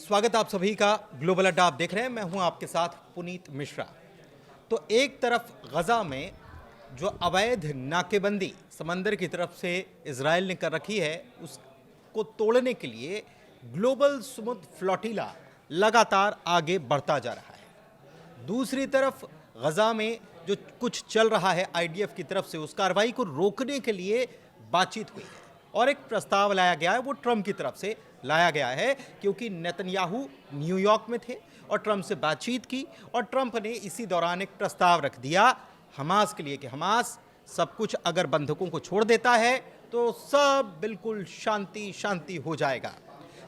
स्वागत आप सभी का ग्लोबल अड्डा आप देख रहे हैं। मैं हूं आपके साथ पुनीत मिश्रा। तो एक तरफ गजा में जो अवैध नाकेबंदी समंदर की तरफ से इजराइल ने कर रखी है, उसको तोड़ने के लिए ग्लोबल समुद्र फ्लोटिला लगातार आगे बढ़ता जा रहा है। दूसरी तरफ गजा में जो कुछ चल रहा है आईडीएफ की तरफ से, उस कार्रवाई को रोकने के लिए बातचीत हुई है और एक प्रस्ताव लाया गया है। वो ट्रंप की तरफ से लाया गया है क्योंकि नेतन्याहू न्यूयॉर्क में थे और ट्रंप से बातचीत की और ट्रंप ने इसी दौरान एक प्रस्ताव रख दिया हमास के लिए कि हमास सब कुछ अगर बंधकों को छोड़ देता है तो सब बिल्कुल शांति शांति हो जाएगा।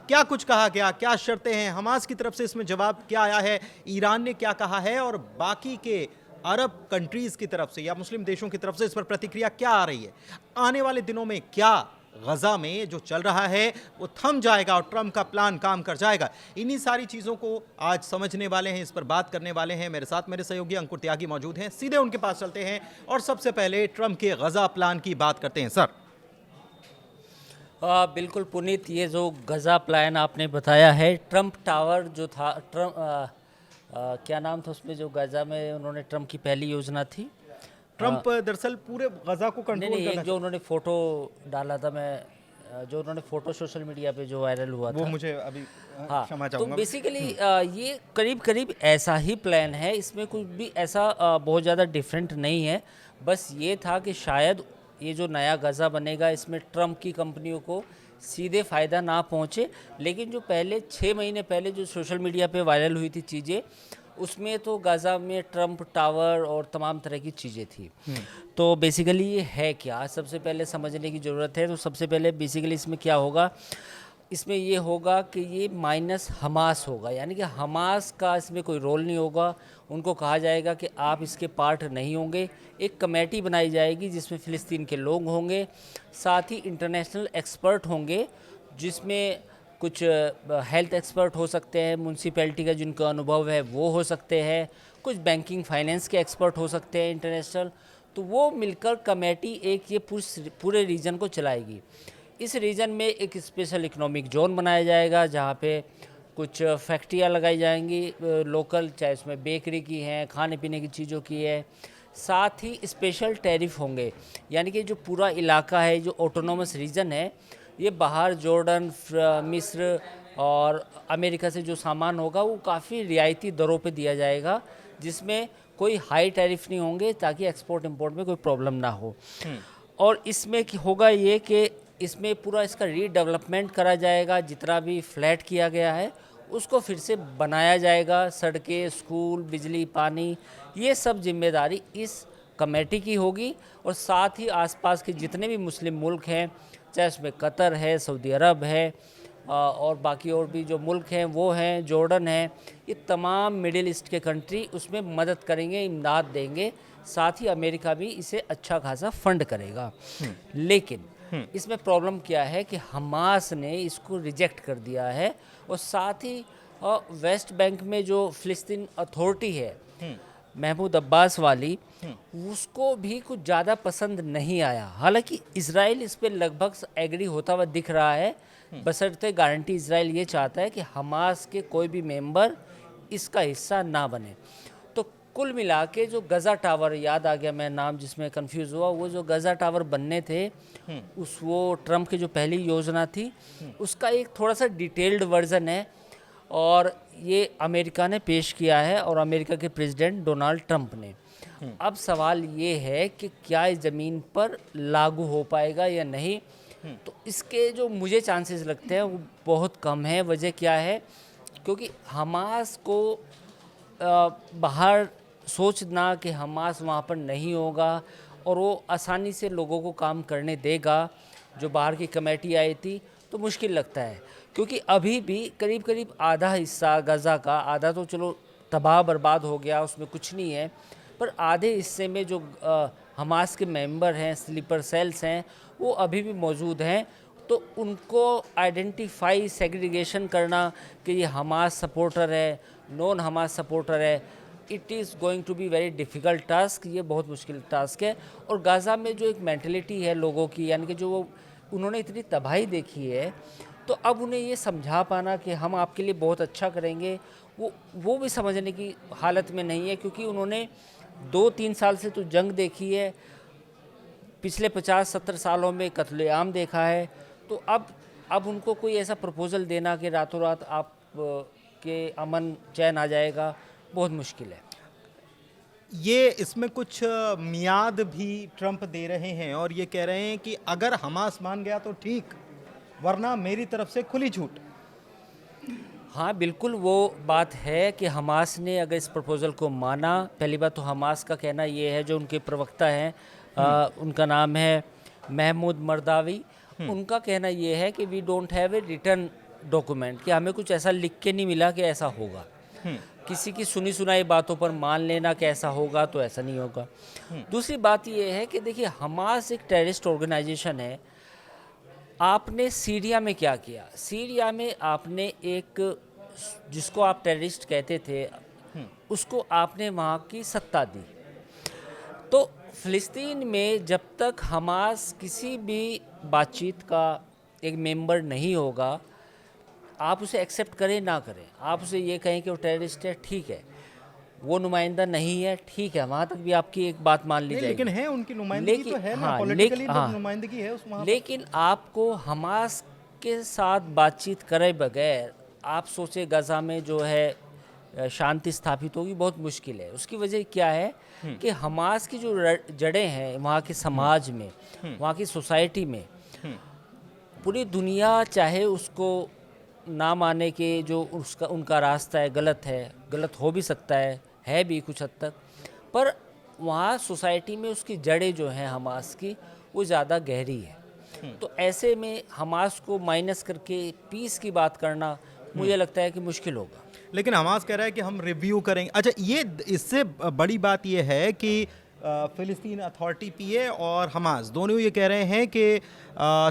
क्या कुछ कहा गया, क्या शर्तें हैं, हमास की तरफ से इसमें जवाब क्या आया है, ईरान ने क्या कहा है और बाकी के अरब कंट्रीज की तरफ से या मुस्लिम देशों की तरफ से इस पर प्रतिक्रिया क्या आ रही है। आने वाले दिनों में क्या गजा में जो चल रहा है वो थम जाएगा और ट्रंप का प्लान काम कर जाएगा। इन्हीं सारी चीज़ों को आज समझने वाले हैं, इस पर बात करने वाले हैं। मेरे साथ मेरे सहयोगी अंकुर त्यागी मौजूद हैं, सीधे उनके पास चलते हैं और सबसे पहले ट्रंप के गजा प्लान की बात करते हैं। सर बिल्कुल पुनीत, ये जो गजा प्लान आपने बताया है, ट्रंप टावर जो था, क्या नाम था उसमें जो गजा में उन्होंने ट्रंप की पहली योजना थी। ट्रंप दरअसल पूरे गजा को कंट्रोल नहीं, करना एक जो उन्होंने फोटो डाला था, मैं जो उन्होंने फोटो सोशल मीडिया पे जो वायरल हुआ वो था, मुझे अभी हाँ, क्षमा तो चाहूंगा। बेसिकली ये करीब करीब ऐसा ही प्लान है। इसमें कुछ भी ऐसा बहुत ज़्यादा डिफरेंट नहीं है। बस ये था कि शायद ये जो नया गजा बनेगा इसमें ट्रंप की कंपनियों को सीधे फ़ायदा ना पहुँचे, लेकिन जो पहले 6 महीने पहले जो सोशल मीडिया पे वायरल हुई थी चीज़ें, उसमें तो गाज़ा में ट्रंप टावर और तमाम तरह की चीज़ें थी। तो बेसिकली ये है क्या, सबसे पहले समझने की ज़रूरत है। तो सबसे पहले बेसिकली इसमें क्या होगा, इसमें ये होगा कि ये माइनस हमास होगा, यानी कि हमास का इसमें कोई रोल नहीं होगा। उनको कहा जाएगा कि आप इसके पार्ट नहीं होंगे। एक कमेटी बनाई जाएगी जिसमें फ़िलिस्तीन के लोग होंगे, साथ ही इंटरनेशनल एक्सपर्ट होंगे, जिसमें कुछ हेल्थ एक्सपर्ट हो सकते हैं, म्यूनसिपैलिटी का जिनका अनुभव है वो हो सकते हैं, कुछ बैंकिंग फाइनेंस के एक्सपर्ट हो सकते हैं इंटरनेशनल। तो वो मिलकर कमेटी एक ये पूरे रीजन को चलाएगी। इस रीजन में एक स्पेशल इकोनॉमिक जोन बनाया जाएगा जहाँ पे कुछ फैक्ट्रियाँ लगाई जाएंगी लोकल, चाहे उसमें बेकरी की हैं, खाने पीने की चीज़ों की है। साथ ही स्पेशल टैरिफ होंगे, यानी कि जो पूरा इलाका है, जो ऑटोनोमस रीजन है, ये बाहर जॉर्डन, मिस्र और अमेरिका से जो सामान होगा वो काफ़ी रियायती दरों पे दिया जाएगा, जिसमें कोई हाई टैरिफ नहीं होंगे ताकि एक्सपोर्ट इंपोर्ट में कोई प्रॉब्लम ना हो। और इसमें होगा ये कि इसमें पूरा इसका रीडेवलपमेंट करा जाएगा। जितना भी फ्लैट किया गया है उसको फिर से बनाया जाएगा। सड़कें, स्कूल, बिजली, पानी, ये सब जिम्मेदारी इस कमेटी की होगी। और साथ ही आसपास के जितने भी मुस्लिम मुल्क हैं, चाहे उसमें कतर है, सऊदी अरब है और बाकी और भी जो मुल्क हैं वो हैं, जॉर्डन है, ये तमाम मिडिल ईस्ट के कंट्री उसमें मदद करेंगे, इमदाद देंगे। साथ ही अमेरिका भी इसे अच्छा खासा फंड करेगा। लेकिन इसमें प्रॉब्लम क्या है कि हमास ने इसको रिजेक्ट कर दिया है। और साथ ही वेस्ट बैंक में जो फ़िलिस्तीन अथॉरिटी है, महमूद अब्बास वाली, उसको भी कुछ ज़्यादा पसंद नहीं आया। हालांकि इजराइल इस पर लगभग एग्री होता हुआ दिख रहा है, बशर्ते गारंटी इजराइल ये चाहता है कि हमास के कोई भी मेंबर इसका हिस्सा ना बने। तो कुल मिला के जो गजा टावर, याद आ गया मैं नाम जिसमें कंफ्यूज हुआ, वो जो गजा टावर बनने थे वो ट्रंप की जो पहली योजना थी उसका एक थोड़ा सा डिटेल्ड वर्जन है और ये अमेरिका ने पेश किया है और अमेरिका के प्रेसिडेंट डोनाल्ड ट्रंप ने। अब सवाल ये है कि क्या इस ज़मीन पर लागू हो पाएगा या नहीं। तो इसके जो मुझे चांसेस लगते हैं वो बहुत कम है। वजह क्या है, क्योंकि हमास को बाहर सोचना कि हमास वहाँ पर नहीं होगा और वो आसानी से लोगों को काम करने देगा, जो बाहर की कमेटी आई थी, तो मुश्किल लगता है। क्योंकि अभी भी करीब करीब आधा हिस्सा गजा का, आधा तो चलो तबाह बर्बाद हो गया, उसमें कुछ नहीं है, पर आधे हिस्से में जो हमास के मेंबर हैं, स्लीपर सेल्स हैं, वो अभी भी मौजूद हैं। तो उनको आइडेंटिफाई, सेग्रीगेशन करना कि ये हमास सपोर्टर है, नॉन हमास सपोर्टर है, it is going to be very difficult task. ये बहुत मुश्किल टास्क है। और गाज़ा में जो एक मेंटलिटी है लोगों की, यानी कि जो उन्होंने इतनी तबाही देखी है, तो तो अब उन्हें ये समझा पाना कि हम आपके लिए बहुत अच्छा करेंगे, वो भी समझने की हालत में नहीं है, क्योंकि उन्होंने 2-3 साल से तो जंग देखी है, पिछले 50-70 सालों में कत्लेआम देखा है। तो अब उनको कोई ऐसा प्रपोज़ल देना कि रातों रात आप के अमन चैन आ जाएगा, बहुत मुश्किल है। ये इसमें कुछ मियाद भी ट्रंप दे रहे हैं और ये कह रहे हैं कि अगर हमास मान गया तो ठीक, वरना मेरी तरफ से खुली छूट। हाँ, बिल्कुल वो बात है कि हमास ने अगर इस प्रपोज़ल को माना, पहली बात तो हमास का कहना ये है, जो उनके प्रवक्ता हैं, उनका नाम है महमूद मरदावी, उनका कहना ये है कि we don't have a written document, कि हमें कुछ ऐसा लिख के नहीं मिला कि ऐसा होगा। किसी की सुनी सुनाई बातों पर मान लेना कि ऐसा होगा, तो ऐसा नहीं होगा। दूसरी बात ये है कि देखिए, हमास एक टेररिस्ट ऑर्गेनाइजेशन है। आपने सीरिया में क्या किया? सीरिया में आपने एक, जिसको आप टेररिस्ट कहते थे, उसको आपने वहाँ की सत्ता दी। तो फ़िलिस्तीन में जब तक हमास किसी भी बातचीत का एक मेंबर नहीं होगा, आप उसे एक्सेप्ट करें ना करें, आप उसे ये कहें कि वो टेररिस्ट है, ठीक है, वो नुमाइंदा नहीं है, ठीक है, वहाँ तक भी आपकी एक बात मान ली नहीं, जाएगी। लेकिन है, उनकी नुमाइंदगी तो है ना, पॉलिटिकली नुमाइंदगी है उस वहाँ पर। लेकिन आपको हमास के साथ बातचीत करे बगैर आप सोचे गज़ा में जो है शांति स्थापित होगी, बहुत मुश्किल है। उसकी वजह क्या है कि हमास की जो जड़ें हैं वहाँ के समाज में, वहाँ की सोसाइटी में, पूरी दुनिया चाहे उसको ना माने कि जो उसका उनका रास्ता है गलत है, गलत हो भी सकता है भी कुछ हद तक, पर वहाँ सोसाइटी में उसकी जड़ें जो हैं हमास की, वो ज़्यादा गहरी है। तो ऐसे में हमास को माइनस करके पीस की बात करना मुझे लगता है कि मुश्किल होगा। लेकिन हमास कह रहा है कि हम रिव्यू करेंगे। अच्छा, ये इससे बड़ी बात ये है कि फ़िलिस्तीन अथॉरिटी, पीए और हमास दोनों ये कह रहे हैं कि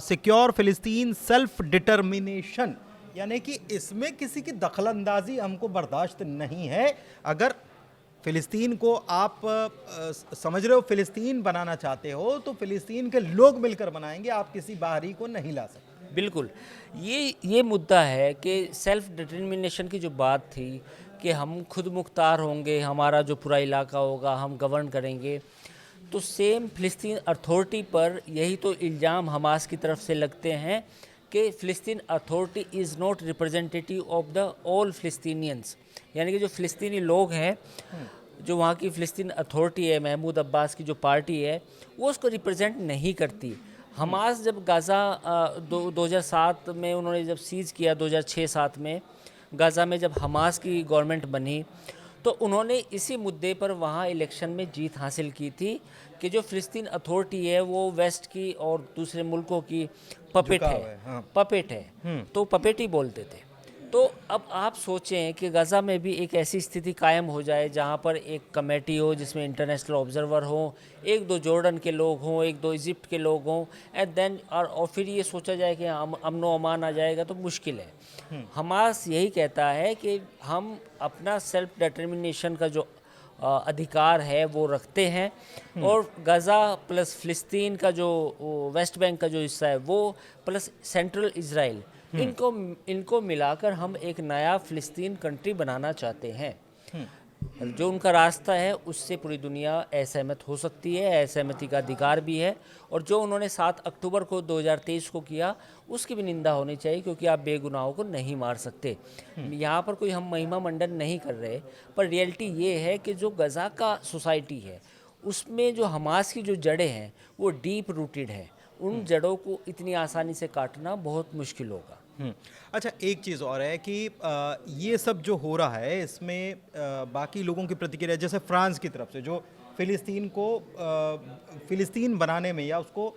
सिक्योर फ़िलिस्तीन सेल्फ डिटर्मिनेशन, यानी कि इसमें किसी की दखलंदाजी हमको बर्दाश्त नहीं है। अगर फ़िलिस्तीन को आप समझ रहे हो फ़िलिस्तीन बनाना चाहते हो, तो फ़िलिस्तीन के लोग मिलकर बनाएंगे, आप किसी बाहरी को नहीं ला सकते। बिल्कुल, ये मुद्दा है कि सेल्फ डिटर्मिनेशन की जो बात थी कि हम खुद मुख्तार होंगे, हमारा जो पूरा इलाका होगा हम गवर्न करेंगे, तो सेम फ़िलिस्तीन अथॉरिटी पर यही तो इल्ज़ाम हमास की तरफ से लगते हैं कि फ़िलिस्तीन authority is not representative of the all फ़िलिस्तीनियंस, यानी कि जो फ़िलिस्तीनी लोग हैं, जो वहाँ की फ़िलिस्तीन अथॉरिटी है, महमूद अब्बास की जो पार्टी है, वो उसको रिप्रेजेंट नहीं करती। हमास जब गाज़ा 2007 में उन्होंने जब सीज़ किया, 2006-7 में गाज़ा में जब हमास की गवर्नमेंट बनी, तो उन्होंने इसी मुद्दे पर वहाँ इलेक्शन में जीत हासिल की थी कि जो फ़िलिस्तीन अथॉरिटी है वो वेस्ट की और दूसरे मुल्कों की पपेट है। हाँ। पपेट है, तो पपेट ही बोलते थे। तो अब आप सोचें कि गज़ा में भी एक ऐसी स्थिति कायम हो जाए जहाँ पर एक कमेटी हो जिसमें इंटरनेशनल ऑब्जर्वर हो, 1-2 जॉर्डन के लोग हों, 1-2 इजिप्ट के लोग हों, एंड देन और फिर ये सोचा जाए कि अमन व अमान आ जाएगा, तो मुश्किल है। हमास यही कहता है कि हम अपना सेल्फ डिटर्मिनेशन का जो अधिकार है वो रखते हैं, और गज़ा प्लस फ़िलिस्तीन का जो वेस्ट बैंक का जो हिस्सा है वो प्लस सेंट्रल इज़राइल, इनको मिलाकर हम एक नया फ़िलिस्तीन कंट्री बनाना चाहते हैं। जो उनका रास्ता है उससे पूरी दुनिया असहमत हो सकती है, असहमति का अधिकार भी है, और जो उन्होंने 7 अक्टूबर को 2023 को किया उसकी भी निंदा होनी चाहिए, क्योंकि आप बेगुनाहों को नहीं मार सकते। यहाँ पर कोई हम महिमा मंडन नहीं कर रहे, पर रियलिटी ये है कि जो गज़ा का सोसाइटी है उसमें जो हमास की जो जड़ें हैं वो डीप रूटेड है, उन जड़ों को इतनी आसानी से काटना बहुत मुश्किल होगा। अच्छा, एक चीज़ और है कि ये सब जो हो रहा है इसमें बाकी लोगों की प्रतिक्रिया, जैसे फ्रांस की तरफ से जो फ़िलिस्तीन को फ़िलिस्तीन बनाने में या उसको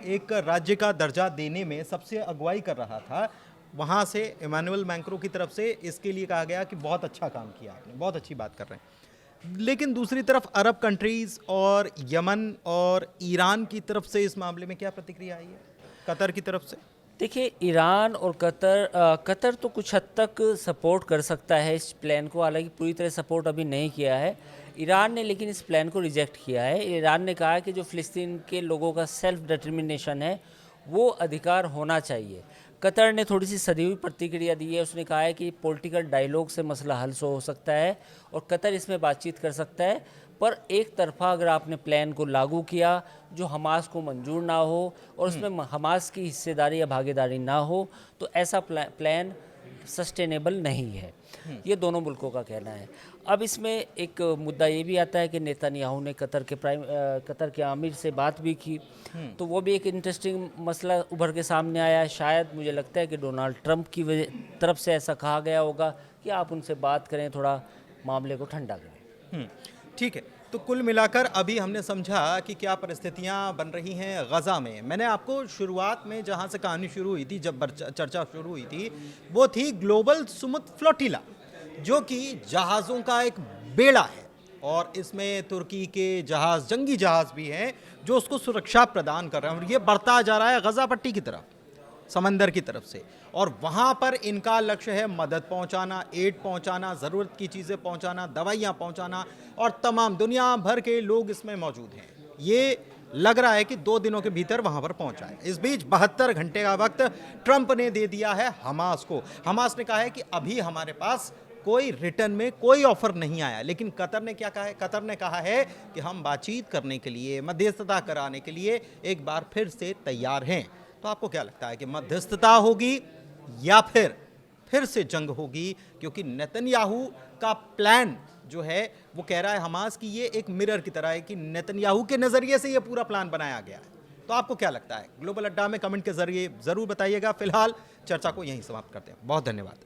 एक राज्य का दर्जा देने में सबसे अगुवाई कर रहा था, वहाँ से इमानुएल मैक्रों की तरफ से इसके लिए कहा गया कि बहुत अच्छा काम किया आपने, बहुत अच्छी बात कर रहे हैं। लेकिन दूसरी तरफ अरब कंट्रीज़ और यमन और ईरान की तरफ से इस मामले में क्या प्रतिक्रिया आई है, कतर की तरफ से? देखिए, ईरान और कतर तो कुछ हद तक सपोर्ट कर सकता है इस प्लान को, हालांकि पूरी तरह सपोर्ट अभी नहीं किया है। ईरान ने लेकिन इस प्लान को रिजेक्ट किया है। ईरान ने कहा कि जो फ़िलिस्तीन के लोगों का सेल्फ डिटर्मिनेशन है वो अधिकार होना चाहिए। कतर ने थोड़ी सी सधी हुई प्रतिक्रिया दी है। उसने कहा है कि पॉलिटिकल डायलॉग से मसला हल हो सकता है और कतर इसमें बातचीत कर सकता है, पर एक तरफा अगर आपने प्लान को लागू किया जो हमास को मंजूर ना हो और उसमें हमास की हिस्सेदारी या भागीदारी ना हो, तो ऐसा प्लान सस्टेनेबल नहीं है। ये दोनों मुल्कों का कहना है। अब इसमें एक मुद्दा ये भी आता है कि नेतन्याहू ने कतर के आमिर से बात भी की, तो वो भी एक इंटरेस्टिंग मसला उभर के सामने आया है। शायद मुझे लगता है कि डोनाल्ड ट्रंप की तरफ से ऐसा कहा गया होगा कि आप उनसे बात करें, थोड़ा मामले को ठंडा करें। ठीक है, तो कुल मिलाकर अभी हमने समझा कि क्या परिस्थितियां बन रही हैं गज़ा में। मैंने आपको शुरुआत में जहां से कहानी शुरू हुई थी, जब चर्चा शुरू हुई थी, वो थी ग्लोबल सुमुद फ्लोटिला, जो कि जहाज़ों का एक बेड़ा है और इसमें तुर्की के जहाज़, जंगी जहाज़ भी हैं जो उसको सुरक्षा प्रदान कर रहे हैं और ये बढ़ता जा रहा है गज़ा पट्टी की तरफ, समंदर की तरफ से। और वहाँ पर इनका लक्ष्य है मदद पहुँचाना, एड पहुँचाना, ज़रूरत की चीज़ें पहुँचाना, दवाइयाँ पहुँचाना, और तमाम दुनिया भर के लोग इसमें मौजूद हैं। ये लग रहा है कि 2 दिनों के भीतर वहाँ पर पहुँचा है। इस बीच 72 घंटे का वक्त ट्रंप ने दे दिया है हमास को। हमास ने कहा है कि अभी हमारे पास कोई रिटर्न में कोई ऑफर नहीं आया, लेकिन कतर ने क्या कहा है? कतर ने कहा है कि हम बातचीत करने के लिए, मध्यस्थता कराने के लिए एक बार फिर से तैयार हैं। तो आपको क्या लगता है कि मध्यस्थता होगी या फिर से जंग होगी? क्योंकि नेतन्याहू का प्लान जो है वो कह रहा है हमास की ये एक मिरर की तरह है कि नेतन्याहू के नज़रिए से ये पूरा प्लान बनाया गया है। तो आपको क्या लगता है? ग्लोबल अड्डा में कमेंट के जरिए ज़रूर बताइएगा। फिलहाल चर्चा को यहीं समाप्त करते हैं। बहुत धन्यवाद।